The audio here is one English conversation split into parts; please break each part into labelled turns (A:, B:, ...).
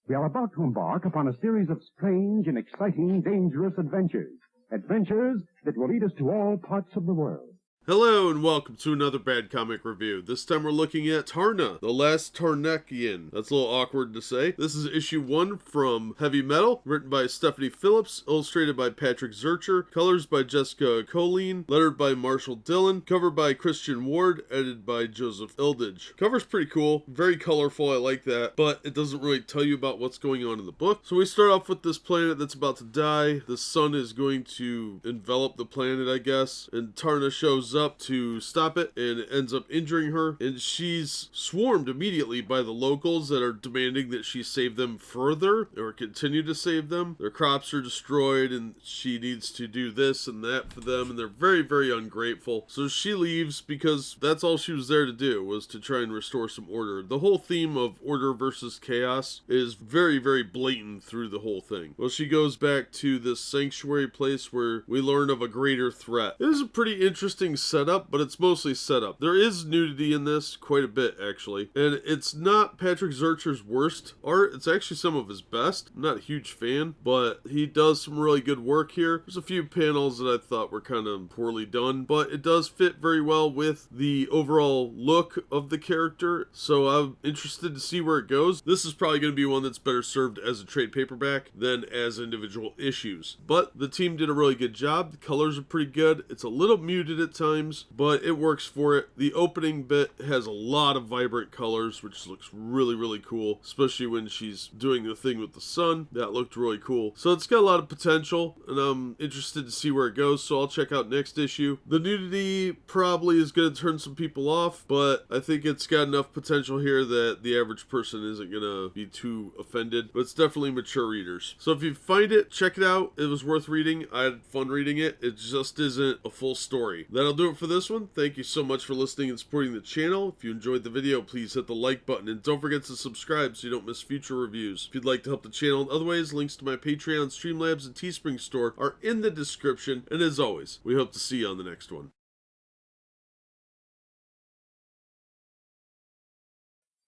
A: We are about to embark upon a series of strange and exciting, dangerous adventures. Adventures that will lead us to all parts of the world.
B: Hello and welcome to another Bad Comic Review. This time we're looking at Taarna, the Last Taarakian. That's a little awkward to say. This is issue 1 from Heavy Metal, written by Stephanie Phillips, illustrated by Patrick Zurcher, colors by Jessica Colleen, lettered by Marshall Dillon, cover by Christian Ward, edited by Joseph Ildage. Cover's pretty cool, very colorful, I like that, but it doesn't really tell you about what's going on in the book. So we start off with this planet that's about to die. The sun is going to envelop the planet, I guess, and Tarna shows up to stop it and ends up injuring her, and she's swarmed immediately by the locals that are demanding that she save them further or continue to save them. Their crops are destroyed and she needs to do this and that for them, and they're very, very ungrateful. So she leaves because that's all she was there to do, was to try and restore some order. The whole theme of order versus chaos is very, very blatant through the whole thing. Well, she goes back to this sanctuary place where we learn of a greater threat. It is a pretty interesting setup, but it's mostly setup. There is nudity in this, quite a bit actually, and it's not Patrick Zurcher's worst art. It's actually some of his best. I'm not a huge fan, but he does some really good work here. There's a few panels that I thought were kind of poorly done, but it does fit very well with the overall look of the character, so I'm interested to see where it goes. This is probably going to be one that's better served as a trade paperback than as individual issues, but the team did a really good job. The colors are pretty good. It's a little muted at times, but it works for it. The opening bit has a lot of vibrant colors, which looks really, really cool, especially when she's doing the thing with the sun. That looked really cool. So it's got a lot of potential, and I'm interested to see where it goes, so I'll check out next issue. The nudity probably is going to turn some people off, but I think it's got enough potential here that the average person isn't going to be too offended, but it's definitely mature readers. So if you find it, check it out. It was worth reading. I had fun reading it. It just isn't a full story. That'll do it for this one. Thank you so much for listening and supporting the channel. If you enjoyed the video, please hit the like button, and don't forget to subscribe so you don't miss future reviews. If you'd like to help the channel in other ways, links to my Patreon, Streamlabs, and Teespring store are in the description, and as always, we hope to see you on the next one.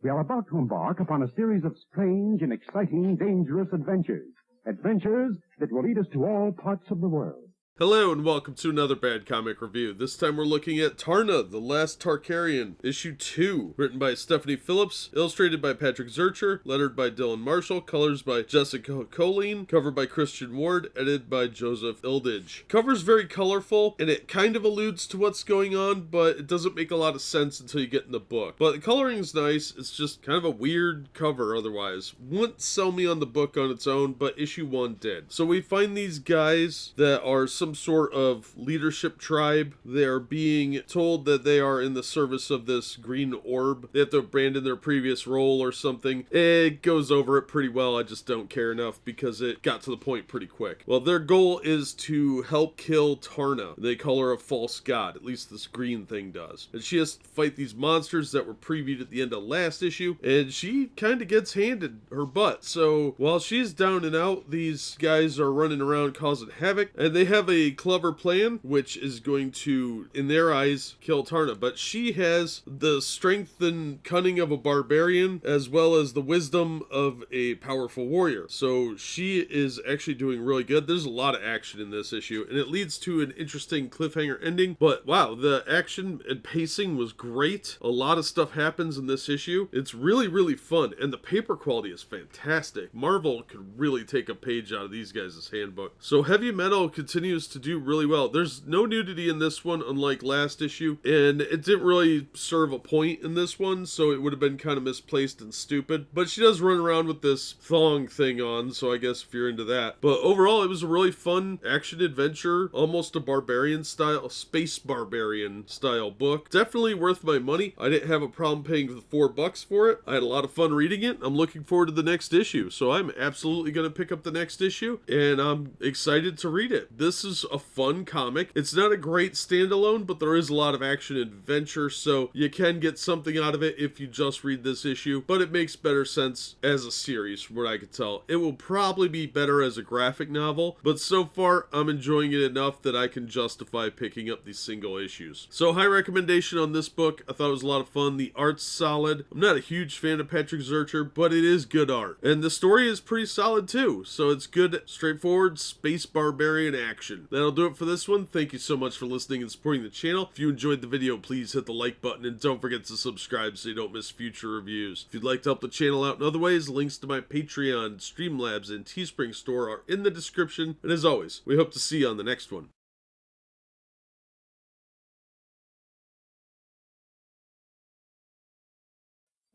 A: We are about to embark upon a series of strange and exciting, dangerous adventures. Adventures that will lead us to all parts of the world.
B: Hello and welcome to another Bad Comic Review. This time we're looking at Taarna, the Last Taarakian, issue 2, written by Stephanie Phillips, illustrated by Patrick Zurcher, lettered by Dylan Marshall, colors by Jessica Colleen, cover by Christian Ward, edited by Joseph Ildage. Cover's very colorful, and it kind of alludes to what's going on, but it doesn't make a lot of sense until you get in the book. But the coloring's nice. It's just kind of a weird cover otherwise. Wouldn't sell me on the book on its own, but issue 1 did. So we find these guys that are some sort of leadership tribe. They are being told that they are in the service of this green orb. They have to abandon their previous role or something. It goes over it pretty well. I just don't care enough because it got to the point pretty quick. Well, their goal is to help kill Tarna. They call her a false god. At least this green thing does. And she has to fight these monsters that were previewed at the end of last issue, and she kind of gets handed her butt. So while she's down and out, these guys are running around causing havoc, and they have a clever plan, which is going to, in their eyes, kill Tarna. But she has the strength and cunning of a barbarian, as well as the wisdom of a powerful warrior. So she is actually doing really good. There's a lot of action in this issue, and it leads to an interesting cliffhanger ending. But wow, the action and pacing was great. A lot of stuff happens in this issue. It's really, really fun, and the paper quality is fantastic. Marvel could really take a page out of these guys' handbook. So Heavy Metal continues to do really well. There's no nudity in this one, unlike last issue, and it didn't really serve a point in this one, so it would have been kind of misplaced and stupid. But she does run around with this thong thing on, so I guess if you're into that. But overall, it was a really fun action adventure, almost a barbarian style, space barbarian style book. Definitely worth my money. I didn't have a problem paying the $4 for it. I had a lot of fun reading it. I'm looking forward to the next issue, so I'm absolutely going to pick up the next issue, and I'm excited to read it. This is is a fun comic. It's not a great standalone, but there is a lot of action and adventure, so you can get something out of it if you just read this issue, but it makes better sense as a series from what I could tell. It will probably be better as a graphic novel, but so far I'm enjoying it enough that I can justify picking up these single issues. So high recommendation on this book. I thought it was a lot of fun. The art's solid. I'm not a huge fan of Patrick Zurcher, but it is good art. And the story is pretty solid too, so it's good, straightforward, space barbarian action. That'll do it for this one. Thank you so much for listening and supporting the channel. If you enjoyed the video, please hit the like button and don't forget to subscribe so you don't miss future reviews. If you'd like to help the channel out in other ways, links to my Patreon, Streamlabs, and Teespring store are in the description. And as always, we hope to see you on the next one.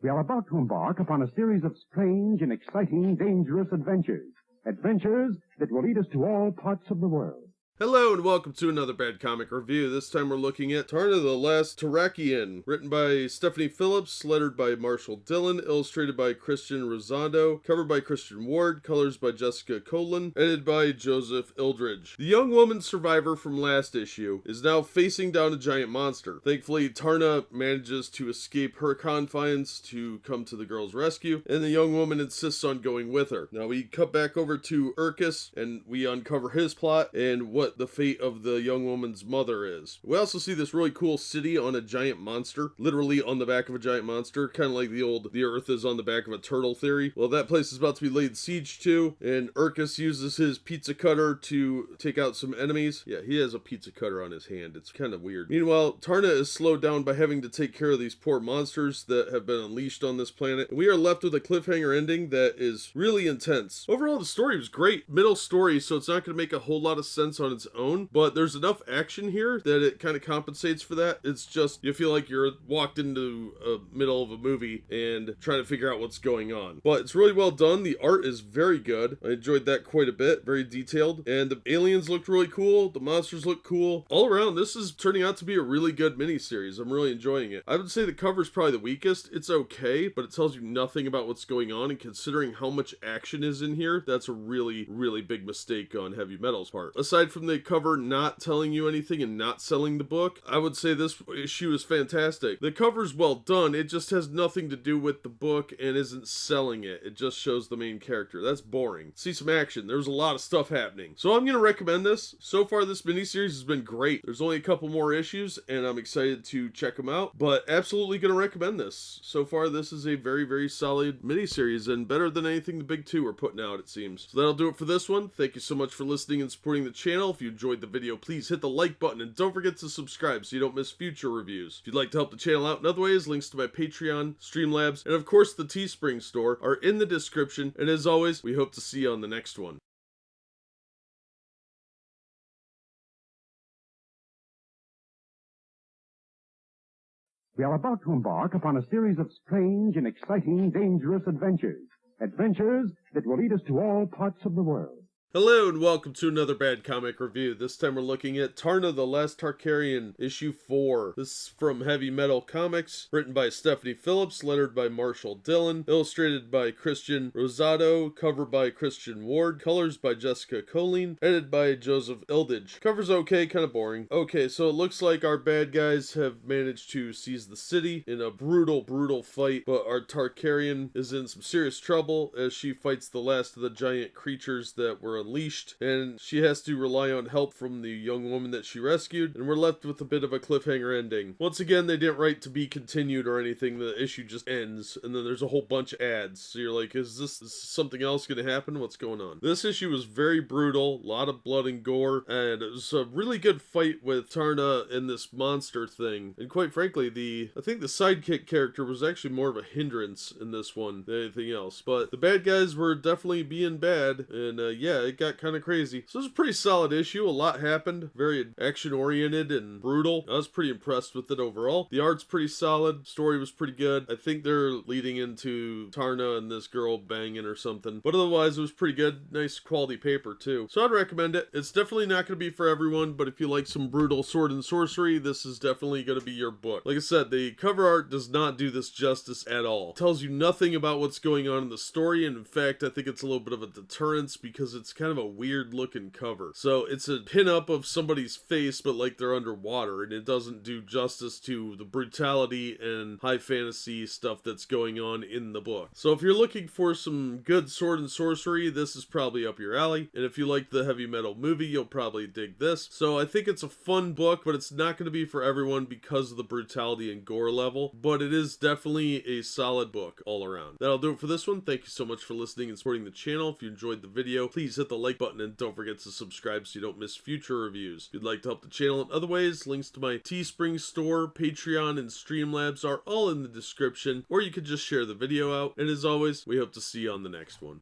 A: We are about to embark upon a series of strange and exciting, dangerous adventures. Adventures that will lead us to all parts of the world.
B: Hello and welcome to another Bad Comic Review. This time we're looking at Taarna, the Last Taarakian, written by Stephanie Phillips, lettered by Marshall Dillon, illustrated by Christian Rosado, covered by Christian Ward, colors by Jessica Colin, edited by Joseph Ildridge. The young woman survivor from last issue is now facing down a giant monster. Thankfully, Tarna manages to escape her confines to come to the girl's rescue, and the young woman insists on going with her. Now we cut back over to Urcuss, and we uncover his plot and what the fate of the young woman's mother is. We also see this really cool city on a giant monster, literally on the back of a giant monster, kind of like the Earth is on the back of a turtle theory. Well, that place is about to be laid siege to, and Urcuss uses his pizza cutter to take out some enemies. Yeah, he has a pizza cutter on his hand. It's kind of weird. Meanwhile, Tarna is slowed down by having to take care of these poor monsters that have been unleashed on this planet. And we are left with a cliffhanger ending that is really intense. Overall, the story was great. Middle story, so it's not going to make a whole lot of sense on its own, but there's enough action here that it kind of compensates for that. It's just, you feel like you're walked into a middle of a movie and trying to figure out what's going on. But it's really well done. The art is very good. I enjoyed that quite a bit. Very detailed. And the aliens looked really cool. The monsters look cool. All around, this is turning out to be a really good miniseries. I'm really enjoying it. I would say the cover's probably the weakest. It's okay, but it tells you nothing about what's going on, and considering how much action is in here, that's a really, really big mistake on Heavy Metal's part. Aside from the cover not telling you anything and not selling the book, I would say this issue is fantastic. The cover's well done, it just has nothing to do with the book and isn't selling it. It just shows the main character. That's boring. See some action. There's a lot of stuff happening. So I'm going to recommend this. So far this miniseries has been great. There's only a couple more issues and I'm excited to check them out, but absolutely going to recommend this. So far this is a very, very solid miniseries and better than anything the big two are putting out, it seems. So that'll do it for this one. Thank you so much for listening and supporting the channel. If you enjoyed the video, please hit the like button and don't forget to subscribe so you don't miss future reviews. If you'd like to help the channel out in other ways, links to my Patreon, Streamlabs, and of course the Teespring store are in the description. And as always, we hope to see you on the next one.
A: We are about to embark upon a series of strange and exciting, dangerous adventures. Adventures that will lead us to all parts of the world.
B: Hello and welcome to another Bad Comic Review. This time we're looking at Taarna, the Last Taarakian, issue 4. This is from Heavy Metal Comics, written by Stephanie Phillips, lettered by Marshall Dillon, illustrated by Christian Rosado, cover by Christian Ward, colors by Jessica Colin, edited by Joseph Ildridge. Cover's okay, kind of boring. Okay, so it looks like our bad guys have managed to seize the city in a brutal, brutal fight, but our Taarkarian is in some serious trouble as she fights the last of the giant creatures that were unleashed, and she has to rely on help from the young woman that she rescued, and we're left with a bit of a cliffhanger ending. Once again, they didn't write to be continued or anything. The issue just ends, and then there's a whole bunch of ads. So you're like, is something else going to happen? What's going on? This issue was very brutal, a lot of blood and gore, and it was a really good fight with Tarna and this monster thing. And quite frankly, I think the sidekick character was actually more of a hindrance in this one than anything else. But the bad guys were definitely being bad, and yeah, it got kind of crazy. So it was a pretty solid issue. A lot happened. Very action-oriented and brutal. I was pretty impressed with it overall. The art's pretty solid. Story was pretty good. I think they're leading into Tarna and this girl banging or something. But otherwise, it was pretty good. Nice quality paper, too. So I'd recommend it. It's definitely not going to be for everyone, but if you like some brutal sword and sorcery, this is definitely going to be your book. Like I said, the cover art does not do this justice at all. It tells you nothing about what's going on in the story, and in fact, I think it's a little bit of a deterrence because it's kind of a weird looking cover. So it's a pin-up of somebody's face, but like they're underwater, and it doesn't do justice to the brutality and high fantasy stuff that's going on in the book. So if you're looking for some good sword and sorcery, this is probably up your alley. And if you like the heavy metal movie, you'll probably dig this. So I think it's a fun book, but it's not going to be for everyone because of the brutality and gore level. But it is definitely a solid book all around. That'll do it for this one. Thank you so much for listening and supporting the channel. If you enjoyed the video, please hit the like button and don't forget to subscribe so you don't miss future reviews. If you'd like to help the channel in other ways, links to my Teespring store, Patreon, and Streamlabs are all in the description, or you could just share the video out. And as always, we hope to see you on the next one.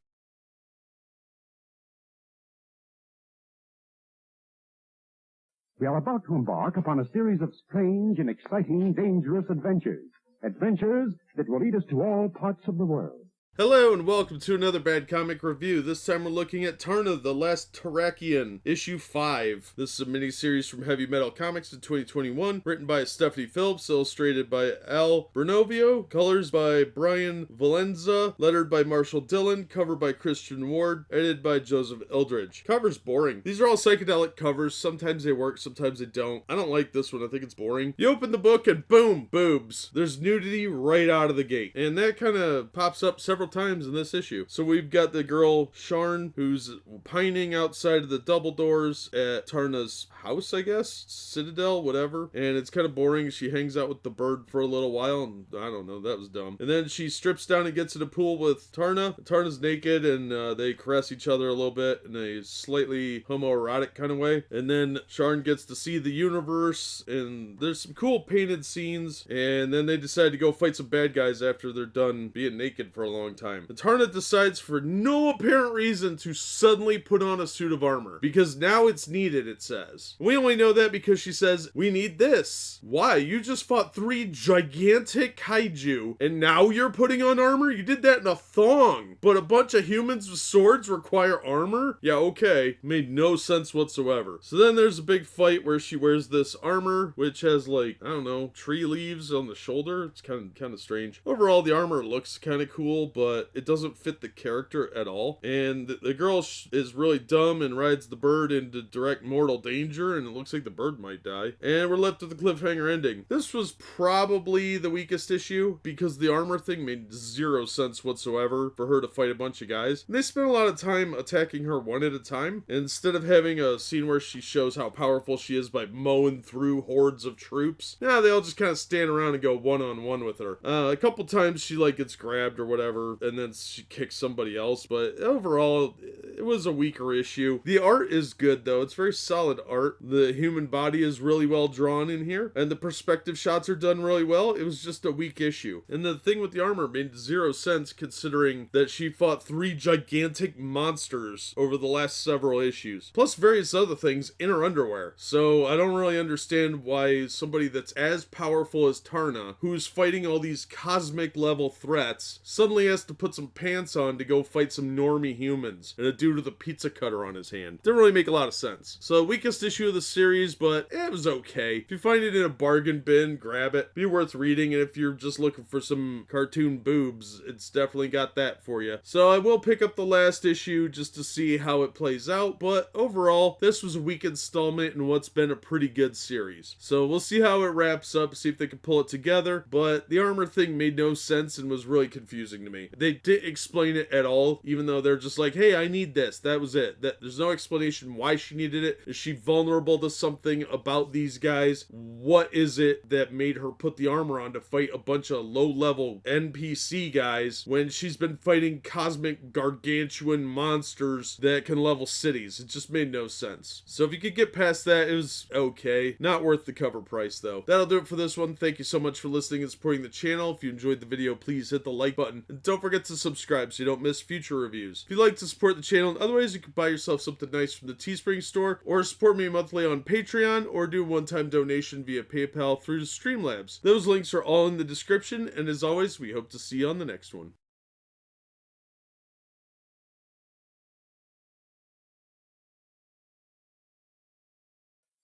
A: We are about to embark upon a series of strange and exciting, dangerous adventures. Adventures that will lead us to all parts of the world.
B: Hello and welcome to another Bad Comic Review. This time we're looking at Tarna, the Last Taarakian, issue 5. This is a miniseries from Heavy Metal Comics in 2021, written by Stephanie Phillips, illustrated by Al Bernovio, colors by Brian Valenza, lettered by Marshall Dillon, cover by Christian Ward, edited by Joseph Eldridge. Cover's boring. These are all psychedelic covers. Sometimes they work, sometimes they don't. I don't like this one. I think it's boring. You open the book and boom, boobs. There's nudity right out of the gate. And that kind of pops up several times in this issue. So we've got the girl Sharn who's pining outside of the double doors at Tarna's house, I guess, citadel, whatever, and it's kind of boring. She hangs out with the bird for a little while, and I don't know, that was dumb. And then she strips down and gets in a pool with Tarna. Tarna's naked, and they caress each other a little bit in a slightly homoerotic kind of way. And then Sharn gets to see the universe, and there's some cool painted scenes, and then they decide to go fight some bad guys after they're done being naked for a long time. The Tarna decides for no apparent reason to suddenly put on a suit of armor, because now it's needed, it says. We only know that because she says, we need this. Why? You just fought 3 gigantic kaiju, and now you're putting on armor? You did that in a thong, but a bunch of humans with swords require armor? Yeah, okay. Made no sense whatsoever. So then there's a big fight where she wears this armor, which has like, I don't know, tree leaves on the shoulder. It's kind of strange. Overall, the armor looks kind of cool, but it doesn't fit the character at all. And the girl is really dumb and rides the bird into direct mortal danger, and it looks like the bird might die. And we're left with the cliffhanger ending. This was probably the weakest issue because the armor thing made zero sense whatsoever for her to fight a bunch of guys. And they spent a lot of time attacking her one at a time, instead of having a scene where she shows how powerful she is by mowing through hordes of troops. Nah, they all just kind of stand around and go one-on-one with her. A couple times she like gets grabbed or whatever, and then she kicks somebody else, but overall it was a weaker issue. The art is good though. It's very solid art. The human body is really well drawn in here, and the perspective shots are done really well. It was just a weak issue. And the thing with the armor made zero sense considering that she fought 3 gigantic monsters over the last several issues, plus various other things in her underwear. So I don't really understand why somebody that's as powerful as Tarna, who's fighting all these cosmic level threats, suddenly has to put some pants on to go fight some normie humans and a dude with a pizza cutter on his hand. Didn't really make a lot of sense. So weakest issue of the series, but it was okay. If you find it in a bargain bin, grab it. Be worth reading, and if you're just looking for some cartoon boobs, it's definitely got that for you. So I will pick up the last issue just to see how it plays out, but overall, this was a weak installment in what's been a pretty good series. So we'll see how it wraps up, see if they can pull it together, but the armor thing made no sense and was really confusing to me. They didn't explain it at all, even though they're just like, hey, I need this. That was it. There's no explanation why she needed it. Is she vulnerable to something about these guys? What is it that made her put the armor on to fight a bunch of low-level NPC guys when she's been fighting cosmic gargantuan monsters that can level cities? It just made no sense. So if you could get past that, it was okay. Not worth the cover price, though. That'll do it for this one. Thank you so much for listening and supporting the channel. If you enjoyed the video, please hit the like button. And don't forget to subscribe so you don't miss future reviews. If you'd like to support the channel in other ways, you can buy yourself something nice from the Teespring store, or support me monthly on Patreon, or do a one-time donation via PayPal through Streamlabs. Those links are all in the description, and as always, we hope to see you on the next one.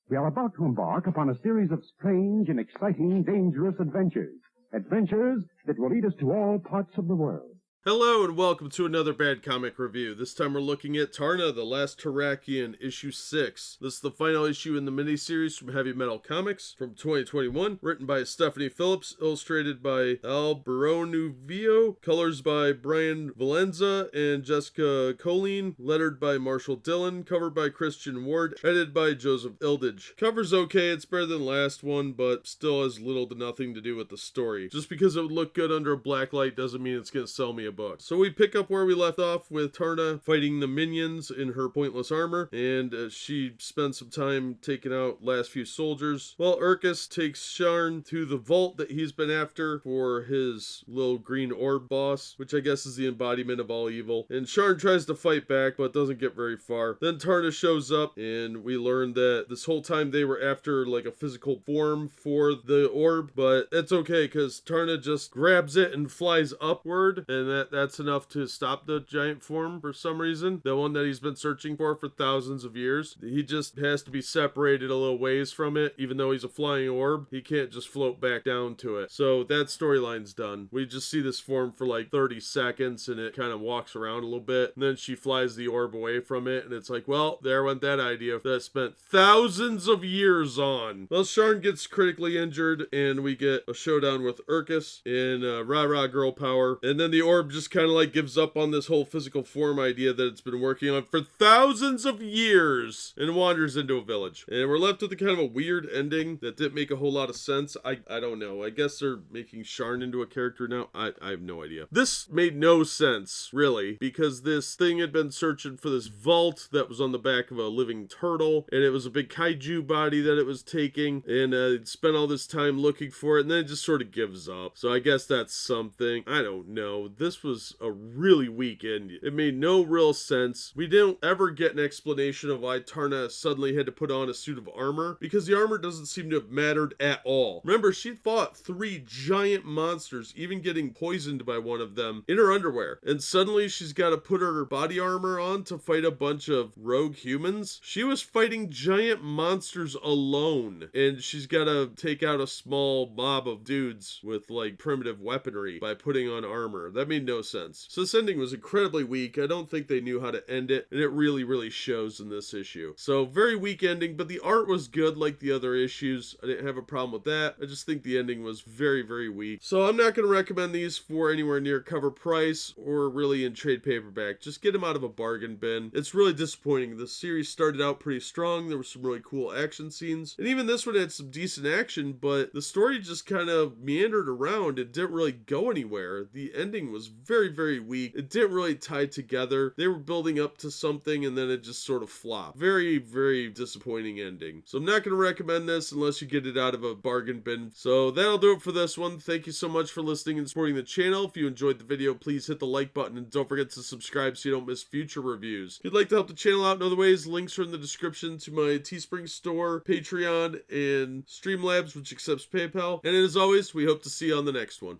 A: We are about to embark upon a series of strange and exciting, dangerous adventures. Adventures that will lead us to all parts of the world.
B: Hello and welcome to another Bad Comic Review. This time we're looking at Tarna, the Last Taarakian, issue 6. This is the final issue in the miniseries from Heavy Metal Comics from 2021, written by Stephanie Phillips, illustrated by Al Baronuvio, colors by Brian Valenza and Jessica Colleen, lettered by Marshall Dillon, covered by Christian Ward, edited by Joseph Ildage. Cover's okay, it's better than the last one, but still has little to nothing to do with the story. Just because it would look good under a black light doesn't mean it's going to sell me a book. So we pick up where we left off with Tarna fighting the minions in her pointless armor, and she spends some time taking out last few soldiers, while Urcuss takes Sharn to the vault that he's been after for his little green orb boss, which I guess is the embodiment of all evil. And Sharn tries to fight back, but doesn't get very far. Then Tarna shows up, and we learn that this whole time they were after like a physical form for the orb, but it's okay because Tarna just grabs it and flies upward, and that's enough to stop the giant form for some reason. The one that he's been searching for thousands of years. He just has to be separated a little ways from it, even though he's a flying orb. He can't just float back down to it. So that storyline's done. We just see this form for like 30 seconds and it kind of walks around a little bit, and then she flies the orb away from it, and it's like, well, there went that idea that I spent thousands of years on. Well, Sharn gets critically injured, and we get a showdown with Urcuss in rah-rah girl power, and then the orb just kind of like gives up on this whole physical form idea that it's been working on for thousands of years and wanders into a village. And we're left with a kind of a weird ending that didn't make a whole lot of sense. I don't know. I guess they're making Sharn into a character now. I have no idea. This made no sense, really, because this thing had been searching for this vault that was on the back of a living turtle, and it was a big kaiju body that it was taking, and it spent all this time looking for it, and then it just sort of gives up. So I guess that's something. I don't know. This was a really weak ending. It made no real sense. We didn't ever get an explanation of why Tarna suddenly had to put on a suit of armor, because the armor doesn't seem to have mattered at all. Remember, she fought 3 giant monsters, even getting poisoned by one of them, in her underwear. And suddenly she's got to put her body armor on to fight a bunch of rogue humans? She was fighting giant monsters alone, and she's got to take out a small mob of dudes with like primitive weaponry by putting on armor. That made no sense. So this ending was incredibly weak. I don't think they knew how to end it, and it really shows in this issue. So very weak ending, but the art was good like the other issues. I didn't have a problem with that. I just think the ending was very weak. So I'm not going to recommend these for anywhere near cover price or really in trade paperback. Just get them out of a bargain bin. It's really disappointing. The series started out pretty strong. There were some really cool action scenes, and even this one had some decent action, but the story just kind of meandered around. It didn't really go anywhere. The ending was very weak. It didn't really tie together. They were building up to something, and then it just sort of flopped. Very disappointing ending. So I'm not going to recommend this unless you get it out of a bargain bin. So that'll do it for this one. Thank you so much for listening and supporting the channel. If you enjoyed the video, please hit the like button, and don't forget to subscribe so you don't miss future reviews. If you'd like to help the channel out in other ways, links are in the description to my Teespring store, Patreon, and Streamlabs, which accepts PayPal. And as always, we hope to see you on the next one.